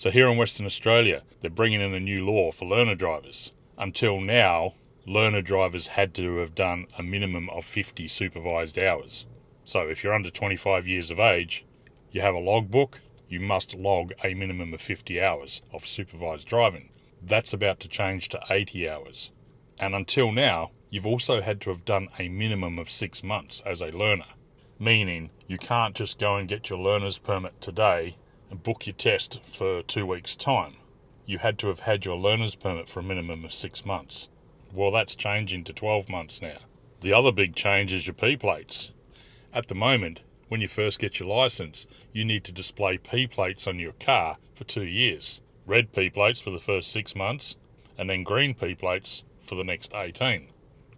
So here in Western Australia, they're bringing in a new law for learner drivers. Until now, learner drivers had to have done a minimum of 50 supervised hours. So if you're under 25 years of age, you have a logbook, you must log a minimum of 50 hours of supervised driving. That's about to change to 80 hours. And until now, you've also had to have done a minimum of 6 months as a learner, meaning you can't just go and get your learner's permit today and book your test for 2 weeks' time. You had to have had your learner's permit for a minimum of 6 months. Well, that's changing to 12 months now. The other big change is your P-plates. At the moment, when you first get your licence, you need to display P-plates on your car for 2 years. Red P-plates for the first 6 months, and then green P-plates for the next 18.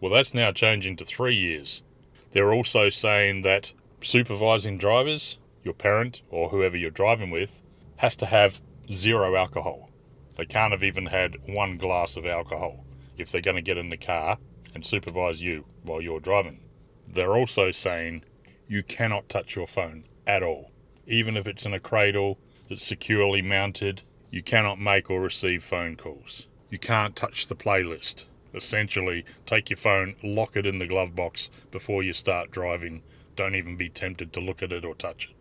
Well, that's now changing to 3 years. They're also saying that supervising drivers, your parent or whoever you're driving with, has to have 0 alcohol. They can't have even had 1 glass of alcohol if they're going to get in the car and supervise you while you're driving. They're also saying you cannot touch your phone at all. Even if it's in a cradle that's securely mounted, you cannot make or receive phone calls. You can't touch the playlist. Essentially, take your phone, lock it in the glove box before you start driving. Don't even be tempted to look at it or touch it.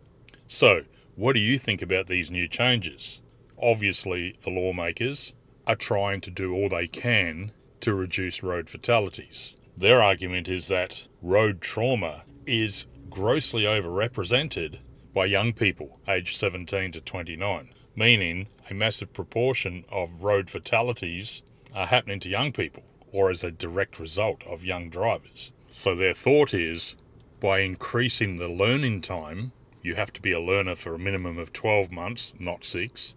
So, what do you think about these new changes? Obviously, the lawmakers are trying to do all they can to reduce road fatalities. Their argument is that road trauma is grossly overrepresented by young people aged 17 to 29, meaning a massive proportion of road fatalities are happening to young people or as a direct result of young drivers. So their thought is, by increasing the learning time, you have to be a learner for a minimum of 12 months, not 6.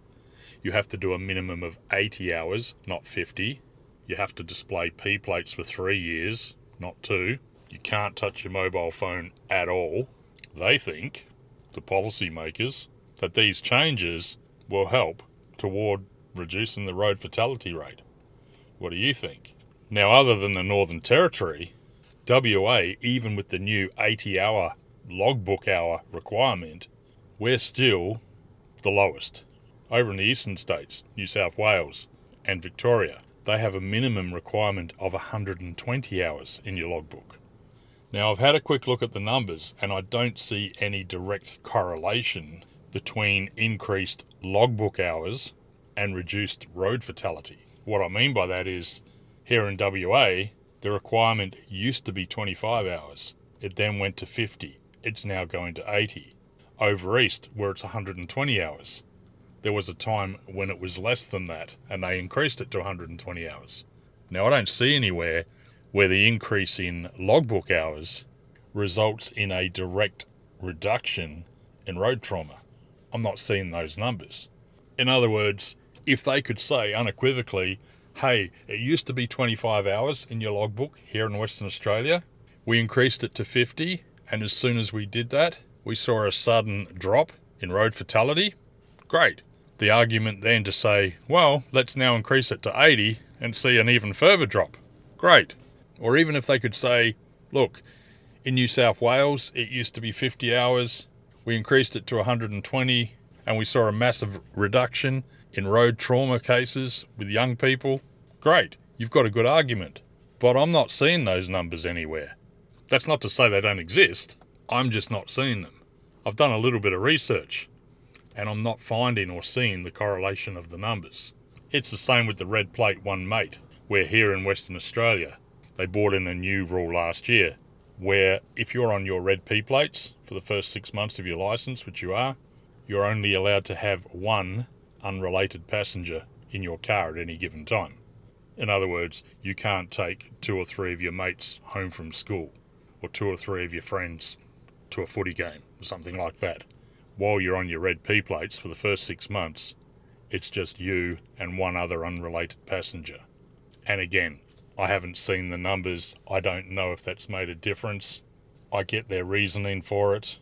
You have to do a minimum of 80 hours, not 50. You have to display P-plates for 3 years, not 2. You can't touch your mobile phone at all. They think, the policymakers, that these changes will help toward reducing the road fatality rate. What do you think? Now, other than the Northern Territory, WA, even with the new 80-hour logbook hour requirement, we're still the lowest. Over in the eastern states, New South Wales and Victoria, they have a minimum requirement of 120 hours in your logbook. Now, I've had a quick look at the numbers and I don't see any direct correlation between increased logbook hours and reduced road fatality. What I mean by that is, here in WA, the requirement used to be 25 hours. It then went to 50. It's now going to 80. Over east, where it's 120 hours, there was a time when it was less than that and they increased it to 120 hours. Now, I don't see anywhere where the increase in logbook hours results in a direct reduction in road trauma. I'm not seeing those numbers. In other words, if they could say unequivocally, hey, it used to be 25 hours in your logbook here in Western Australia, we increased it to 50, and as soon as we did that, we saw a sudden drop in road fatality, great. The argument then to say, well, let's now increase it to 80 and see an even further drop, great. Or even if they could say, look, in New South Wales, it used to be 50 hours, we increased it to 120, and we saw a massive reduction in road trauma cases with young people, great, you've got a good argument. But I'm not seeing those numbers anywhere. That's not to say they don't exist, I'm just not seeing them. I've done a little bit of research, and I'm not finding or seeing the correlation of the numbers. It's the same with the red plate one mate, where here in Western Australia, they brought in a new rule last year, where if you're on your red P plates for the first 6 months of your licence, which you are, you're only allowed to have 1 unrelated passenger in your car at any given time. In other words, you can't take 2 or 3 of your mates home from school, or 2 or 3 of your friends to a footy game, or something like that. While you're on your red P plates for the first 6 months, it's just you and 1 other unrelated passenger. And again, I haven't seen the numbers. I don't know if that's made a difference. I get their reasoning for it,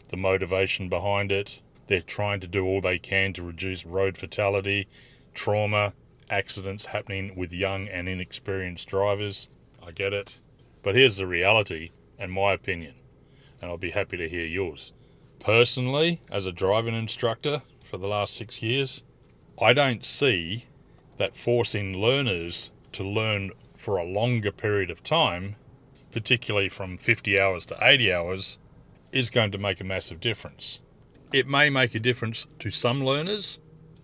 the motivation behind it. They're trying to do all they can to reduce road fatality, trauma, accidents happening with young and inexperienced drivers. I get it. But here's the reality and my opinion, and I'll be happy to hear yours. Personally, as a driving instructor for the last 6 years, I don't see that forcing learners to learn for a longer period of time, particularly from 50 hours to 80 hours, is going to make a massive difference. It may make a difference to some learners,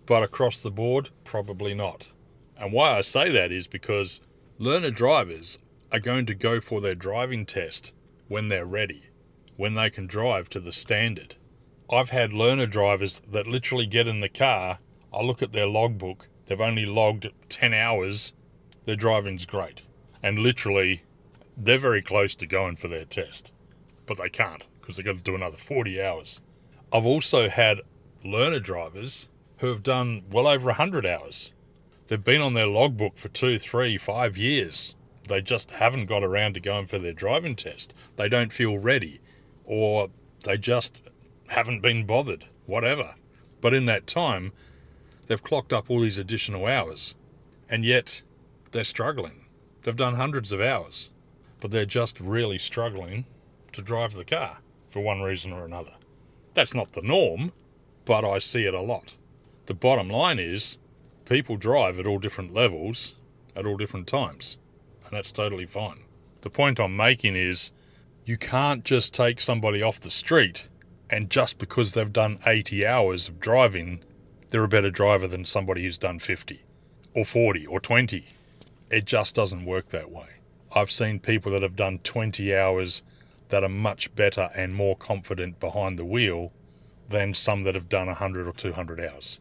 but across the board, probably not. And why I say that is because learner drivers are going to go for their driving test when they're ready, when they can drive to the standard. I've had learner drivers that literally get in the car, I look at their logbook, they've only logged 10 hours, their driving's great. And literally, they're very close to going for their test, but they can't because they've got to do another 40 hours. I've also had learner drivers who have done well over 100 hours. They've been on their logbook for 2, 3, 5 years. They just haven't got around to going for their driving test. They don't feel ready, or they just haven't been bothered, whatever. But in that time, they've clocked up all these additional hours, and yet they're struggling. They've done hundreds of hours, but they're just really struggling to drive the car for one reason or another. That's not the norm, but I see it a lot. The bottom line is, people drive at all different levels at all different times, and that's totally fine. The point I'm making is, you can't just take somebody off the street and just because they've done 80 hours of driving, they're a better driver than somebody who's done 50 or 40 or 20. It just doesn't work that way. I've seen people that have done 20 hours that are much better and more confident behind the wheel than some that have done 100 or 200 hours.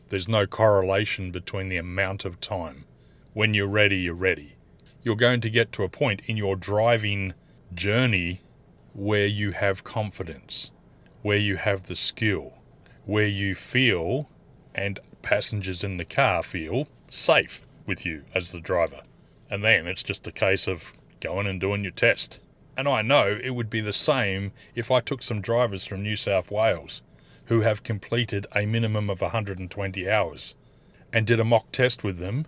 There's no correlation between the amount of time. When you're ready, you're ready. You're going to get to a point in your driving journey where you have confidence, where you have the skill, where you feel, and passengers in the car feel, safe with you as the driver. And then it's just a case of going and doing your test. And I know it would be the same if I took some drivers from New South Wales who have completed a minimum of 120 hours and did a mock test with them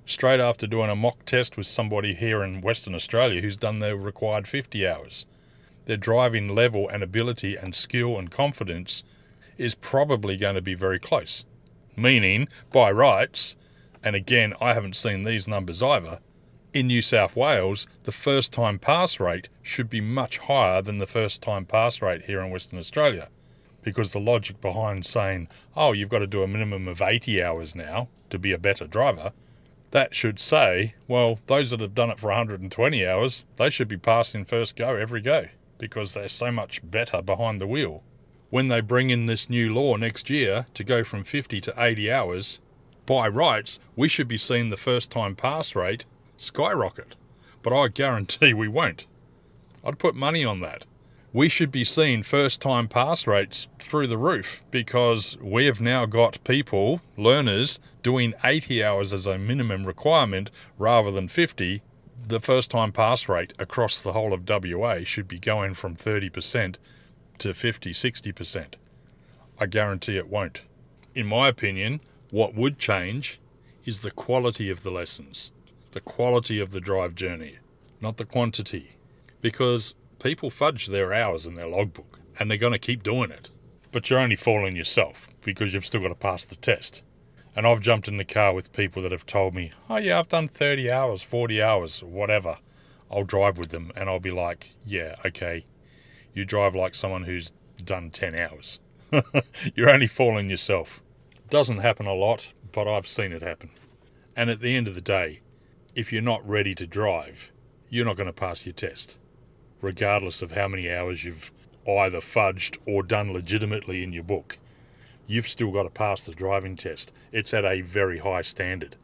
straight after doing a mock test with somebody here in Western Australia who's done their required 50 hours. Their driving level and ability and skill and confidence is probably going to be very close. Meaning, by rights, and again, I haven't seen these numbers either, in New South Wales, the first time pass rate should be much higher than the first time pass rate here in Western Australia. Because the logic behind saying, oh, you've got to do a minimum of 80 hours now to be a better driver, that should say, well, those that have done it for 120 hours, they should be passing first go every go because they're so much better behind the wheel. When they bring in this new law next year to go from 50 to 80 hours, by rights, we should be seeing the first time pass rate skyrocket. But I guarantee we won't. I'd put money on that. We should be seeing first time pass rates through the roof because we have now got people, learners, doing 80 hours as a minimum requirement rather than 50. The first time pass rate across the whole of WA should be going from 30% to 50, 60%. I guarantee it won't. In my opinion, what would change is the quality of the lessons, the quality of the drive journey, not the quantity. Because people fudge their hours in their logbook and they're going to keep doing it. But you're only fooling yourself because you've still got to pass the test. And I've jumped in the car with people that have told me, oh yeah, I've done 30 hours, 40 hours, whatever. I'll drive with them and I'll be like, yeah, okay. You drive like someone who's done 10 hours. You're only fooling yourself. Doesn't happen a lot, but I've seen it happen. And at the end of the day, if you're not ready to drive, you're not going to pass your test, regardless of how many hours you've either fudged or done legitimately in your book. You've still got to pass the driving test. It's at a very high standard.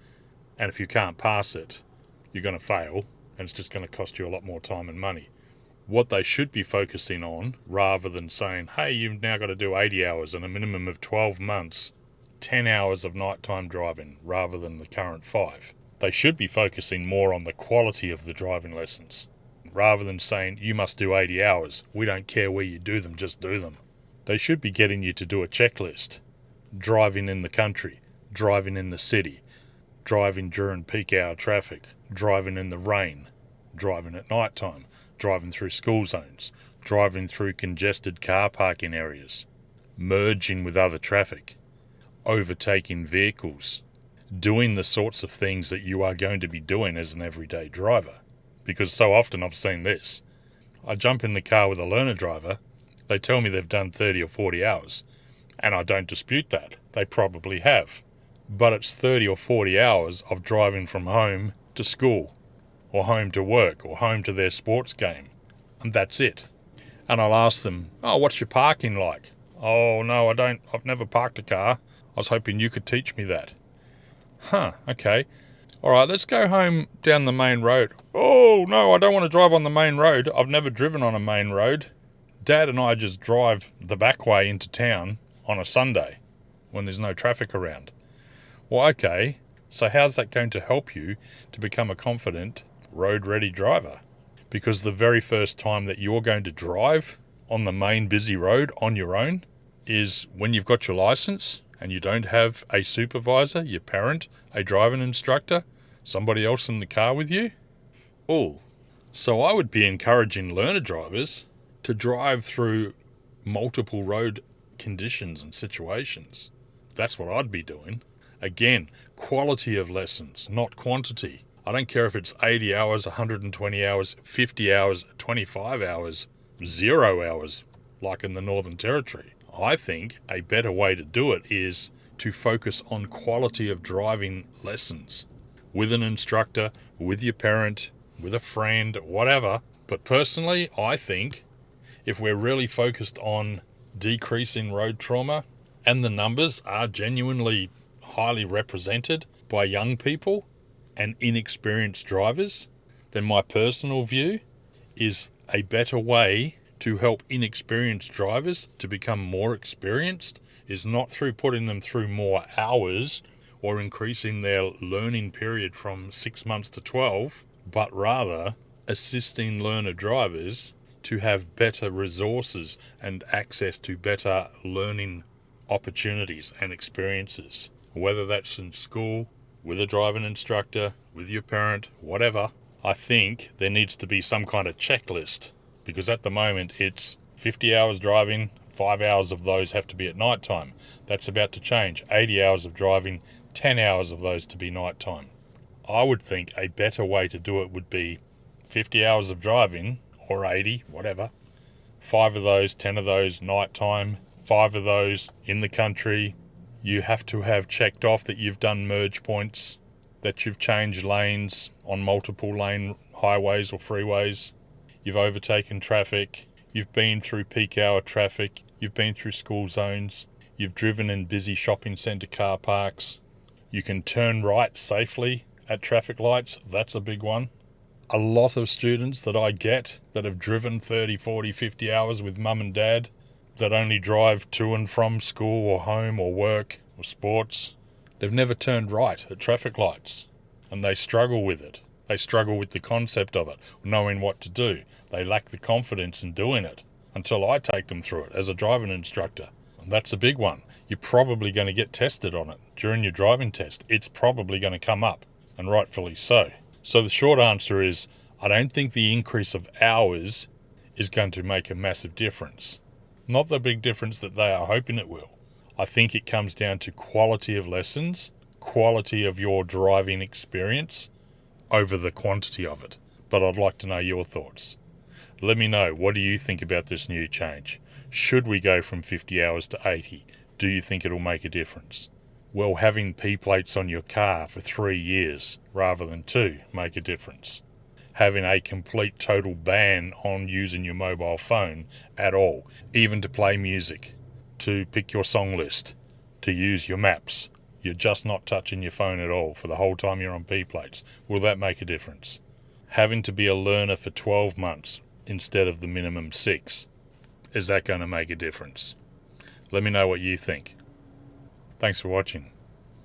And if you can't pass it, you're going to fail, and it's just going to cost you a lot more time and money. What they should be focusing on, rather than saying, hey, you've now got to do 80 hours and a minimum of 12 months, 10 hours of nighttime driving rather than the current 5. They should be focusing more on the quality of the driving lessons, rather than saying, you must do 80 hours. We don't care where you do them, just do them. They should be getting you to do a checklist. Driving in the country, driving in the city, driving during peak hour traffic, driving in the rain, driving at night time, driving through school zones, driving through congested car parking areas, merging with other traffic. overtaking vehicles, doing the sorts of things that you are going to be doing as an everyday driver. Because so often I've seen this. I jump in the car with a learner driver, they tell me they've done 30 or 40 hours, and I don't dispute that. They probably have. But it's 30 or 40 hours of driving from home to school, or home to work, or home to their sports game, and that's it. And I'll ask them, oh, what's your parking like? Oh, no, I've never parked a car. I was hoping you could teach me that. Huh, okay. All right, let's go home down the main road. Oh, no, I don't want to drive on the main road. I've never driven on a main road. Dad and I just drive the back way into town on a Sunday when there's no traffic around. Well, okay, so how's that going to help you to become a confident, road-ready driver? Because the very first time that you're going to drive on the main busy road on your own is when you've got your license and you don't have a supervisor, your parent, a driving instructor, somebody else in the car with you. Oh, so I would be encouraging learner drivers to drive through multiple road conditions and situations. That's what I'd be doing. Again, quality of lessons, not quantity. I don't care if it's 80 hours, 120 hours, 50 hours, 25 hours, 0 hours, like in the Northern Territory. I think a better way to do it is to focus on quality of driving lessons with an instructor, with your parent, with a friend, whatever. But personally, I think if we're really focused on decreasing road trauma, and the numbers are genuinely highly represented by young people and inexperienced drivers, then my personal view is a better way to help inexperienced drivers to become more experienced is not through putting them through more hours or increasing their learning period from 6 months to 12, but rather assisting learner drivers to have better resources and access to better learning opportunities and experiences, whether that's in school, with a driving instructor, with your parent, whatever. I think there needs to be some kind of checklist, because at the moment it's 50 hours driving, 5 hours of those have to be at night time. That's about to change. 80 hours of driving, 10 hours of those to be night time. I would think a better way to do it would be 50 hours of driving, or 80, whatever. 5 of those, 10 of those night time, 5 of those in the country. You have to have checked off that you've done merge points, that you've changed lanes on multiple lane highways or freeways, you've overtaken traffic, you've been through peak hour traffic, you've been through school zones, you've driven in busy shopping centre car parks, you can turn right safely at traffic lights, that's a big one. A lot of students that I get that have driven 30, 40, 50 hours with mum and dad that only drive to and from school or home or work or sports, they've never turned right at traffic lights, and they struggle with it. They struggle with the concept of it, knowing what to do. They lack the confidence in doing it until I take them through it as a driving instructor. And that's a big one. You're probably going to get tested on it during your driving test. It's probably going to come up, and rightfully so. So the short answer is, I don't think the increase of hours is going to make a massive difference. Not the big difference that they are hoping it will. I think it comes down to quality of lessons, quality of your driving experience over the quantity of it. But I'd like to know your thoughts. Let me know, what do you think about this new change? Should we go from 50 hours to 80? Do you think it'll make a difference? Will having P plates on your car for 3 years rather than 2 make a difference? Having a complete total ban on using your mobile phone at all, even to play music, to pick your song list, to use your maps. You're just not touching your phone at all for the whole time you're on P plates. Will that make a difference? Having to be a learner for 12 months instead of the minimum 6, is that going to make a difference? Let me know what you think. Thanks for watching.